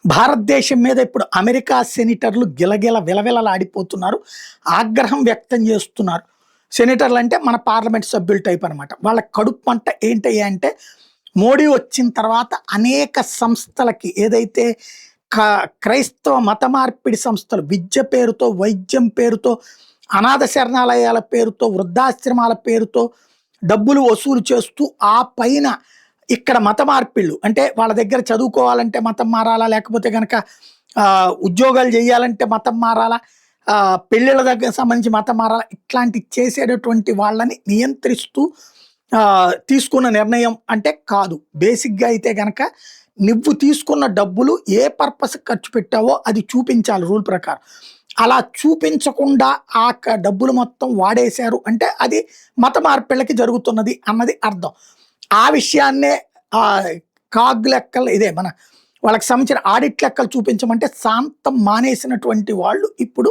భారతదేశం మీద ఇప్పుడు అమెరికా సెనేటర్లు గిలగిల విలవిలలాడిపోతున్నారు. ఆగ్రహం వ్యక్తం చేస్తున్నారు. సెనేటర్లు అంటే మన పార్లమెంట్ సభ్యుల టైప్ అనమాట. వాళ్ళ కడుపు మంట ఏంటయ్యా అంటే, మోడీ వచ్చిన తర్వాత అనేక సంస్థలకి ఏదైతే క్రైస్తవ మత మార్పిడి సంస్థలు విద్య పేరుతో, వైద్యం పేరుతో, అనాథ శరణాలయాల పేరుతో, వృద్ధాశ్రమాల పేరుతో డబ్బులు వసూలు చేస్తూ ఆ పైన ఇక్కడ మత మార్పిళ్ళు అంటే వాళ్ళ దగ్గర చదువుకోవాలంటే మతం మారాలా, లేకపోతే కనుక ఉద్యోగాలు చేయాలంటే మతం మారాలా, పెళ్ళిళ్ళ దగ్గర సంబంధించి మతం మారాలా, ఇట్లాంటి చేసేటటువంటి వాళ్ళని నియంత్రిస్తూ తీసుకున్న నిర్ణయం అంటే కాదు. బేసిక్గా అయితే కనుక నువ్వు తీసుకున్న డబ్బులు ఏ పర్పస్ ఖర్చు పెట్టావో అది చూపించాలి రూల్ ప్రకారం. అలా చూపించకుండా ఆ డబ్బులు మొత్తం వాడేశారు అంటే అది మత మార్పిళ్ళకి జరుగుతున్నది అన్నది అర్థం. ఆ విషయాన్నే కాగ్ లెక్కలు ఇదే మన వాళ్ళకి సంబంధించిన ఆడిట్ లెక్కలు చూపించమంటే శాంతం మానేసినటువంటి వాళ్ళు ఇప్పుడు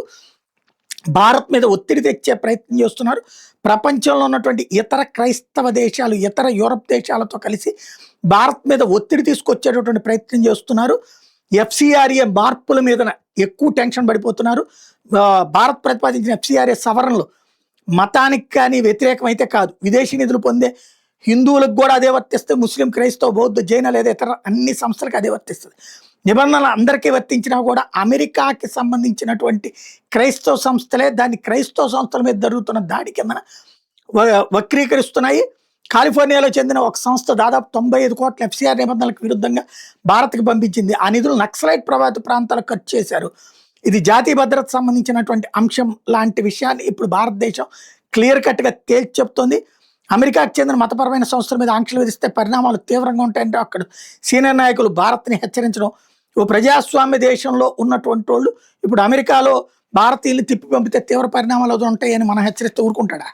భారత్ మీద ఒత్తిడి తెచ్చే ప్రయత్నం చేస్తున్నారు. ప్రపంచంలో ఉన్నటువంటి ఇతర క్రైస్తవ దేశాలు, ఇతర యూరప్ దేశాలతో కలిసి భారత్ మీద ఒత్తిడి తీసుకొచ్చేటటువంటి ప్రయత్నం చేస్తున్నారు. ఎఫ్సిఆర్ఏ మార్పుల మీద ఎక్కువ టెన్షన్ పడిపోతున్నారు. భారత్ ప్రతిపాదించిన ఎఫ్సిఆర్ఏ సవరణలు మతానికి కానీ వ్యతిరేకమైతే కాదు, విదేశీ నిధులు పొందే హిందువులకు కూడా అదే వర్తిస్తుంది, ముస్లిం, క్రైస్తవ, బౌద్ధ, జైన లేదా ఇతర అన్ని సంస్థలకు అదే వర్తిస్తుంది. నిబంధనలు అందరికీ వర్తించినా కూడా అమెరికాకి సంబంధించినటువంటి క్రైస్తవ సంస్థలే దాన్ని క్రైస్తవ సంస్థల మీద జరుగుతున్న దాడి కింద వక్రీకరిస్తున్నాయి. కాలిఫోర్నియాలో చెందిన ఒక సంస్థ దాదాపు 95 కోట్ల ఎఫ్సిఆర్ నిబంధనలకు విరుద్ధంగా భారత్కి పంపించింది. ఆ నిధులు నక్సలైట్ ప్రభావిత ప్రాంతాలకు ఖర్చు చేశారు. ఇది జాతీయ భద్రతకు సంబంధించినటువంటి అంశం లాంటి విషయాన్ని ఇప్పుడు భారతదేశం క్లియర్ కట్గా తేల్చి చెప్తోంది. అమెరికాకు చెందిన మతపరమైన సంస్థల మీద ఆంక్షలు విధిస్తే పరిణామాలు తీవ్రంగా ఉంటాయంటే అక్కడ సీనియర్ నాయకులు భారత్ని హెచ్చరించడం. ఓ ప్రజాస్వామ్య దేశంలో ఉన్నటువంటి వాళ్ళు ఇప్పుడు అమెరికాలో భారతీయులు తిప్పి పంపితే తీవ్ర పరిణామాలు ఉంటాయని మనం హెచ్చరిస్తూ ఊరుకుంటాడా?